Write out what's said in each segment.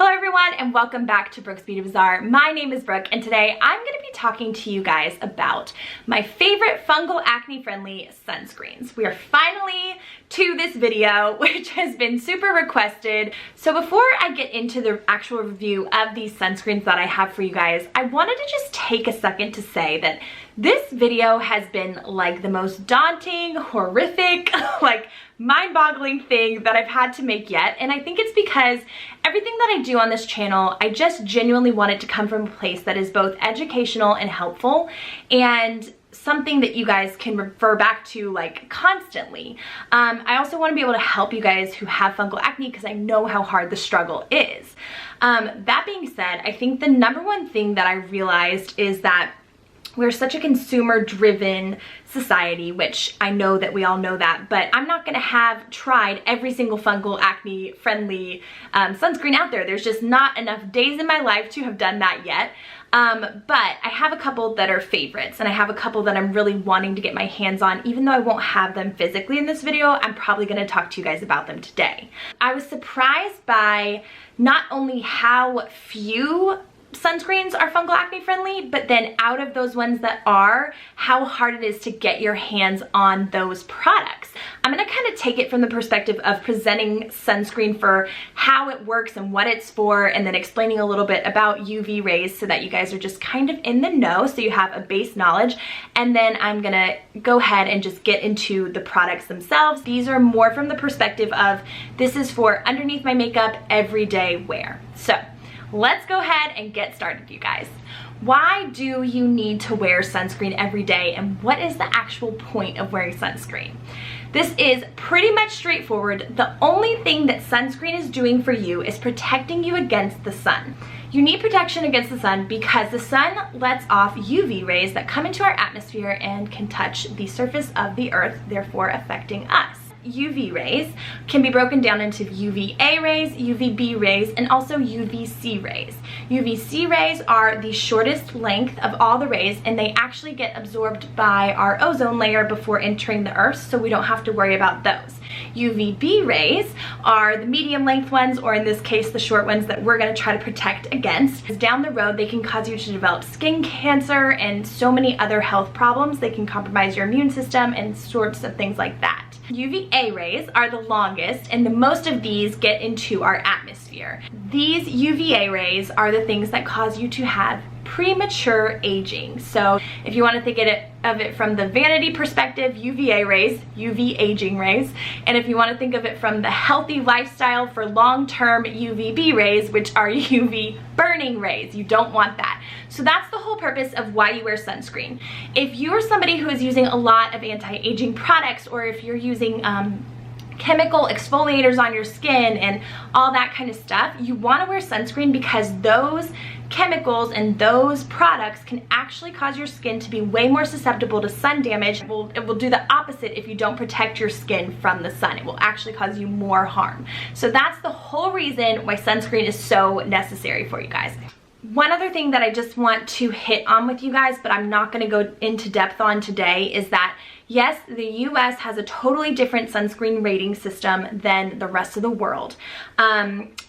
Hello everyone and welcome back to Brooke's Beauty Bazaar. My name is Brooke and today I'm going to be talking to you guys about my favorite fungal acne friendly sunscreens. We are finally to this video, which has been super requested. So before I get into the actual review of these sunscreens that I have for you guys, I wanted to just take a second to say that this video has been like the most daunting, horrific, like mind-boggling thing that I've had to make yet. And I think it's because everything that I do on this channel, I just genuinely want it to come from a place that is both educational and helpful and something that you guys can refer back to like constantly. I also want to be able to help you guys who have fungal acne because I know how hard the struggle is. That being said, I think the number one thing that I realized is that we're such a consumer-driven society, which I know that we all know that, but I'm not gonna have tried every single fungal acne-friendly sunscreen out there. There's just not enough days in my life to have done that yet. But I have a couple that are favorites, and I have a couple that I'm really wanting to get my hands on. Even though I won't have them physically in this video, I'm probably gonna talk to you guys about them today. I was surprised by not only how few sunscreens are fungal acne friendly, but then out of those ones that are, how hard it is to get your hands on those products. I'm gonna kind of take it from the perspective of presenting sunscreen for how it works and what it's for, and then explaining a little bit about UV rays so that you guys are just kind of in the know, so you have a base knowledge. And then I'm gonna go ahead and just get into the products themselves. These are more from the perspective of this is for underneath my makeup everyday wear. So let's go ahead and get started, you guys. Why do you need to wear sunscreen every day, and what is the actual point of wearing sunscreen? This is pretty much straightforward. The only thing that sunscreen is doing for you is protecting you against the sun. You need protection against the sun because the sun lets off UV rays that come into our atmosphere and can touch the surface of the earth, therefore affecting us. UV rays can be broken down into UVA rays, UVB rays, and also UVC rays. UVC rays are the shortest length of all the rays, and they actually get absorbed by our ozone layer before entering the earth, so we don't have to worry about those. UVB rays are the medium length ones, or in this case the short ones that we're going to try to protect against. Down the road they can cause you to develop skin cancer and so many other health problems. They can compromise your immune system and sorts of things like that. UVA rays are the longest, and the most of these get into our atmosphere. These UVA rays are the things that cause you to have premature aging. So if you want to think of it from the vanity perspective, UVA rays, UV aging rays, and if you want to think of it from the healthy lifestyle for long-term, UVB rays, which are UV burning rays. You don't want that. So that's the whole purpose of why you wear sunscreen. If you're somebody who is using a lot of anti-aging products, or if you're using chemical exfoliators on your skin and all that kind of stuff, you want to wear sunscreen because those chemicals and those products can actually cause your skin to be way more susceptible to sun damage. It will do the opposite if you don't protect your skin from the sun. It will actually cause you more harm. So that's the whole reason why sunscreen is so necessary for you guys. One other thing that I just want to hit on with you guys, but I'm not going to go into depth on today, is that yes, the US has a totally different sunscreen rating system than the rest of the world.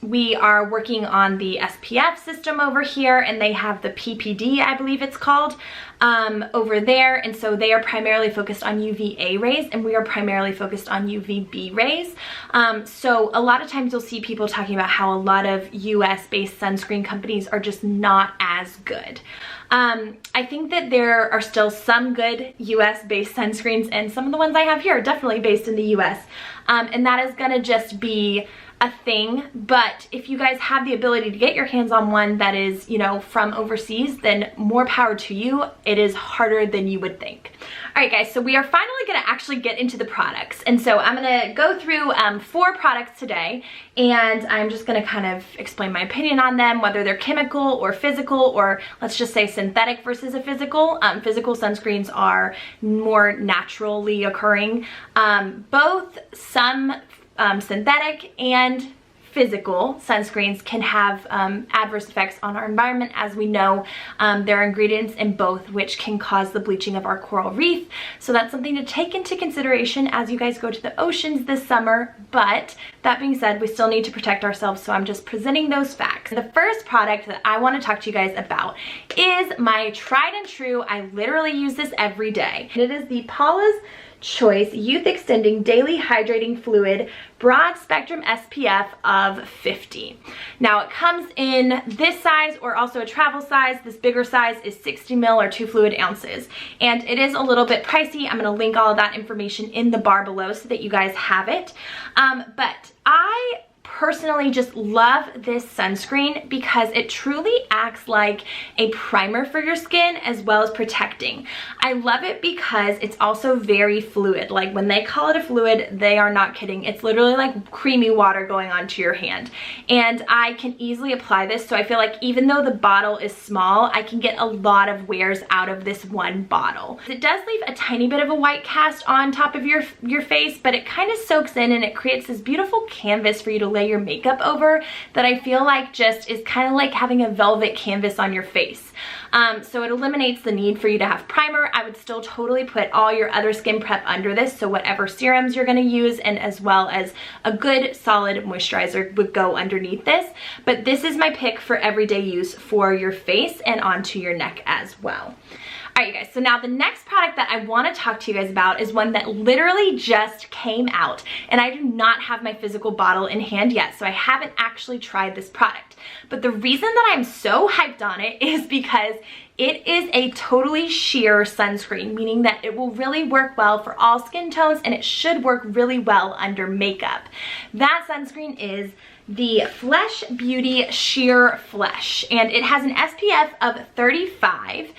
We are working on the SPF system over here, and they have the PPD, I believe it's called, over there. And so they are primarily focused on UVA rays, and we are primarily focused on UVB rays. So a lot of times you'll see people talking about how a lot of US-based sunscreen companies are just not as good. I think that there are still some good US-based sunscreens, and some of the ones I have here are definitely based in the US. And that is gonna just be a thing. But if you guys have the ability to get your hands on one that is, you know, from overseas, then more power to you. It is harder than you would think. All right, guys, so we are finally gonna actually get into the products. And so I'm gonna go through 4 products today, and I'm just gonna kind of explain my opinion on them, whether they're chemical or physical, or let's just say synthetic versus a physical. Physical sunscreens are more naturally occurring. Both some synthetic and physical sunscreens can have adverse effects on our environment. As we know, there are ingredients in both which can cause the bleaching of our coral reef. So that's something to take into consideration as you guys go to the oceans this summer. But that being said, we still need to protect ourselves, so I'm just presenting those facts. The first product that I want to talk to you guys about is my tried and true, I literally use this every day. It is the Paulas Choice Youth Extending Daily Hydrating Fluid Broad Spectrum SPF of 50. Now it comes in this size or also a travel size. This bigger size is 60 ml or 2 fluid ounces. And it is a little bit pricey. I'm gonna link all of that information in the bar below so that you guys have it. But I personally just love this sunscreen because it truly acts like a primer for your skin as well as protecting. I love it because it's also very fluid. Like when they call it a fluid, they are not kidding. It's literally like creamy water going onto your hand. And I can easily apply this, so I feel like even though the bottle is small, I can get a lot of wears out of this one bottle. It does leave a tiny bit of a white cast on top of your face, but it kind of soaks in and it creates this beautiful canvas for you to lay your makeup over that I feel like just is kind of like having a velvet canvas on your face. So it eliminates the need for you to have primer. I would still totally put all your other skin prep under this, so whatever serums you're going to use and as well as a good solid moisturizer would go underneath this. But this is my pick for everyday use for your face and onto your neck as well. All right, you guys, so now the next product that I want to talk to you guys about is one that literally just came out, and I do not have my physical bottle in hand yet, so I haven't actually tried this product. But the reason that I'm so hyped on it is because it is a totally sheer sunscreen, meaning that it will really work well for all skin tones and it should work really well under makeup. That sunscreen is the Flesh Beauty Sheer Flesh, and it has an SPF of 35,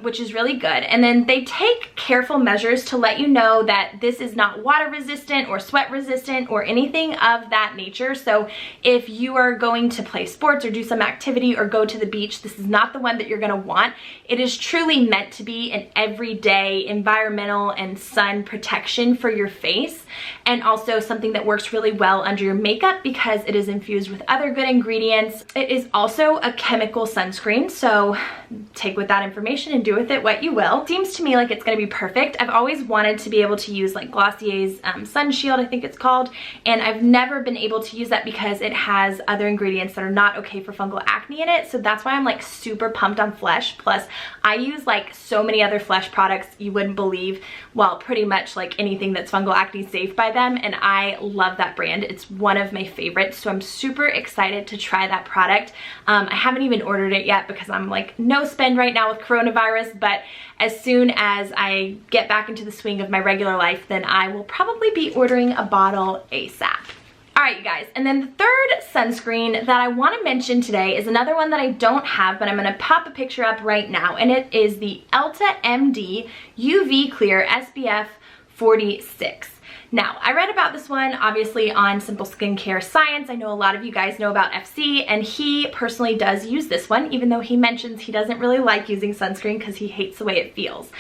which is really good. And then they take careful measures to let you know that this is not water resistant or sweat resistant or anything of that nature. So if you are going to play sports or do some activity or go to the beach, this is not the one that you're gonna want. It is truly meant to be an everyday environmental and sun protection for your face, and also something that works really well under your makeup because it is infused with other good ingredients. It is also a chemical sunscreen, so take with that information and do with it what you will. Seems to me like it's gonna be perfect. I've always wanted to be able to use like Glossier's Sun Shield, I think it's called, and I've never been able to use that because it has other ingredients that are not okay for fungal acne in it, so that's why I'm like super pumped on Flesh. Plus, I use like so many other Flesh products you wouldn't believe. Well, pretty much like anything that's fungal acne safe by them, and I love that brand. It's one of my favorites, so I'm super excited to try that product. I haven't even ordered it yet because I'm like no spend right now with coronavirus, but as soon as I get back into the swing of my regular life, then I will probably be ordering a bottle ASAP. All right, you guys, and then the third sunscreen that I want to mention today is another one that I don't have, but I'm going to pop a picture up right now, and it is the Elta MD UV Clear SPF 46. Now, I read about this one obviously on Simple Skincare Science. I know a lot of you guys know about FC, and he personally does use this one, even though he mentions he doesn't really like using sunscreen because he hates the way it feels.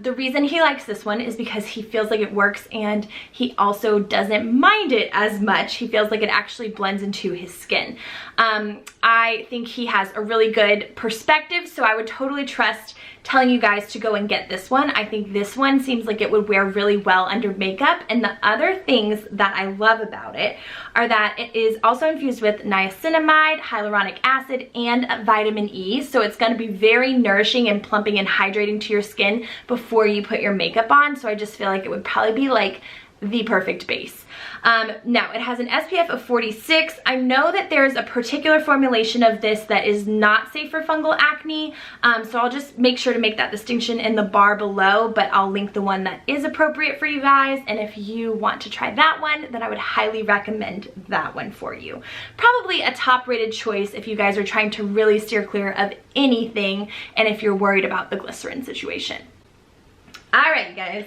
The reason he likes this one is because he feels like it works, and he also doesn't mind it as much. He feels like it actually blends into his skin. I think he has a really good perspective, so I would totally trust telling you guys to go and get this one. I think this one seems like it would wear really well under makeup, and the other things that I love about it are that it is also infused with niacinamide, hyaluronic acid, and vitamin E, so it's going to be very nourishing and plumping and hydrating to your skin before you put your makeup on, so I just feel like it would probably be like the perfect base. Now, it has an SPF of 46. I know that there's a particular formulation of this that is not safe for fungal acne, so I'll just make sure to make that distinction in the bar below, but I'll link the one that is appropriate for you guys, and if you want to try that one, then I would highly recommend that one for you. Probably a top-rated choice if you guys are trying to really steer clear of anything and if you're worried about the glycerin situation. All right, guys.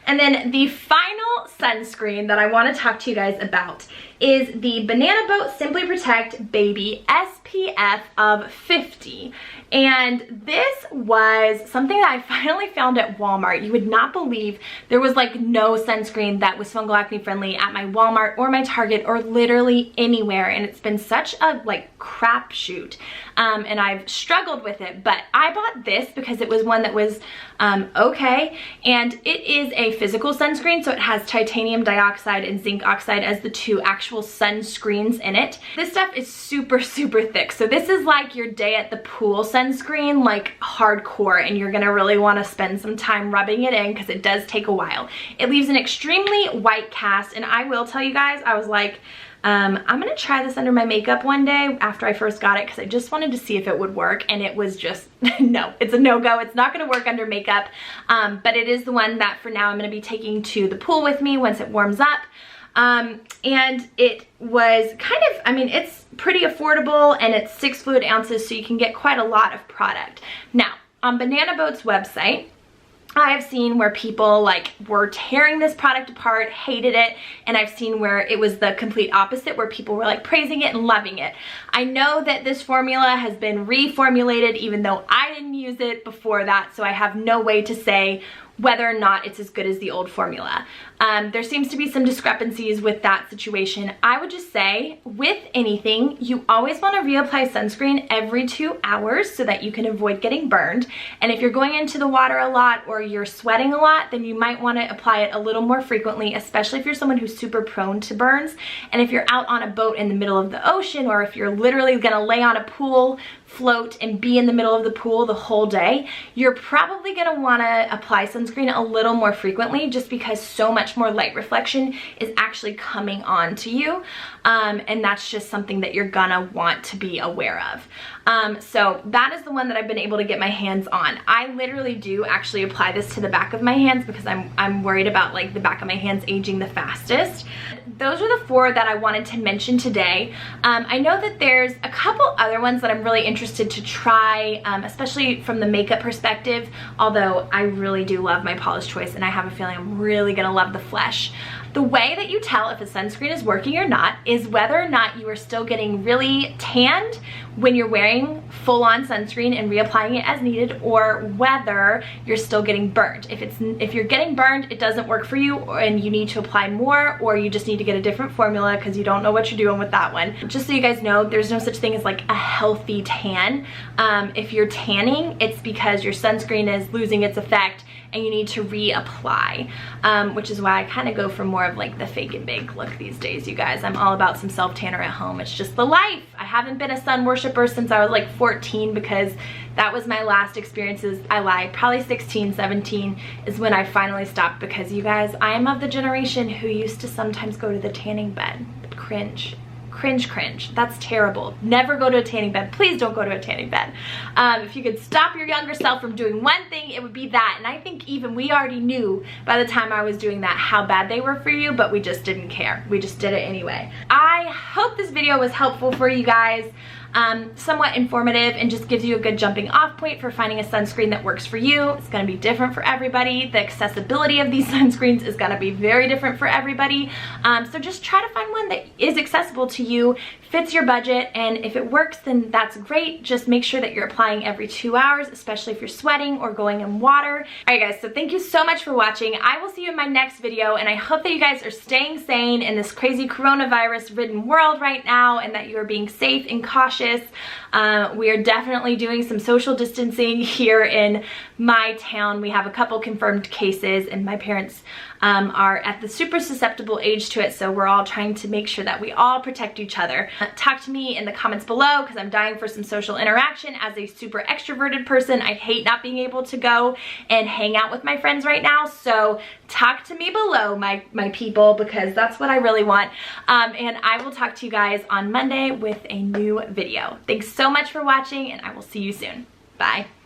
And then the final sunscreen that I want to talk to you guys about is the Banana Boat Simply Protect Baby SPF of 50. And this was something that I finally found at Walmart. You would not believe there was like no sunscreen that was fungal acne friendly at my Walmart or my Target or literally anywhere. And it's been such a like crapshoot. And I've struggled with it, but I bought this because it was one that was okay. And it is a physical sunscreen, so it has titanium dioxide and zinc oxide as the two actual sunscreens in it. This stuff is super, super thick. So this is like your day at the pool sunscreen, like hardcore, and you're gonna really wanna spend some time rubbing it in because it does take a while. It leaves an extremely white cast, and I will tell you guys, I was like, I'm gonna try this under my makeup one day after I first got it because I just wanted to see if it would work, and it was just, no, it's a no-go. It's not gonna work under makeup, but it is the one that for now I'm gonna be taking to the pool with me once it warms up. And it was kind of, I mean, it's pretty affordable, and it's 6 fluid ounces, so you can get quite a lot of product. Now, on Banana Boat's website, I have seen where people like were tearing this product apart, hated it, and I've seen where it was the complete opposite, where people were like praising it and loving it. I know that this formula has been reformulated even though I didn't use it before that, so I have no way to say whether or not it's as good as the old formula. There seems to be some discrepancies with that situation. I would just say, with anything, you always want to reapply sunscreen every 2 hours so that you can avoid getting burned. And if you're going into the water a lot or you're sweating a lot, then you might want to apply it a little more frequently, especially if you're someone who's super prone to burns. And if you're out on a boat in the middle of the ocean, or if you're literally gonna lay on a pool, float, and be in the middle of the pool the whole day, you're probably gonna wanna apply sunscreen a little more frequently, just because so much more light reflection is actually coming on to you. And that's just something that you're gonna want to be aware of. So that is the one that I've been able to get my hands on. I literally do actually apply this to the back of my hands because I'm worried about like the back of my hands aging the fastest. Those are the 4 that I wanted to mention today. I know that there's a couple other ones that I'm really interested to try, especially from the makeup perspective, although I really do love my Paulas Choice, and I have a feeling I'm really gonna love the Flesh. The way that you tell if a sunscreen is working or not is whether or not you are still getting really tanned when you're wearing full-on sunscreen and reapplying it as needed, or whether you're still getting burned. If you're getting burned, it doesn't work for you, and you need to apply more, or you just need to get a different formula because you don't know what you're doing with that one. Just so you guys know, there's no such thing as like a healthy tan. If you're tanning, it's because your sunscreen is losing its effect and you need to reapply, which is why I kind of go for more of like the fake and bake look these days, you guys. I'm all about some self-tanner at home. It's just the life. I haven't been a sun worshiper since I was like 14 because that was my last experiences. I lied, probably 16, 17 is when I finally stopped, because you guys, I am of the generation who used to sometimes go to the tanning bed. Cringe. Cringe, cringe. That's terrible. Never go to a tanning bed. Please don't go to a tanning bed. If you could stop your younger self from doing one thing, it would be that. And I think even we already knew by the time I was doing that how bad they were for you, but we just didn't care. We just did it anyway. I hope this video was helpful for you guys. Somewhat informative, and just gives you a good jumping off point for finding a sunscreen that works for you. It's going to be different for everybody. The accessibility of these sunscreens is going to be very different for everybody. So just try to find one that is accessible to you, fits your budget, and if it works, then that's great. Just make sure that you're applying every 2 hours, especially if you're sweating or going in water. Alright guys, so thank you so much for watching. I will see you in my next video, and I hope that you guys are staying sane in this crazy coronavirus ridden world right now, and that you are being safe and cautious. We are definitely doing some social distancing here in my town. We have a couple confirmed cases, and my parents are at the super susceptible age to it, so we're all trying to make sure that we all protect each other. Talk to me in the comments below, because I'm dying for some social interaction. As a super extroverted person, I hate not being able to go and hang out with my friends right now, so talk to me below, my people, because that's what I really want. And I will talk to you guys on Monday with a new video. Thanks so much for watching, and I will see you soon. Bye.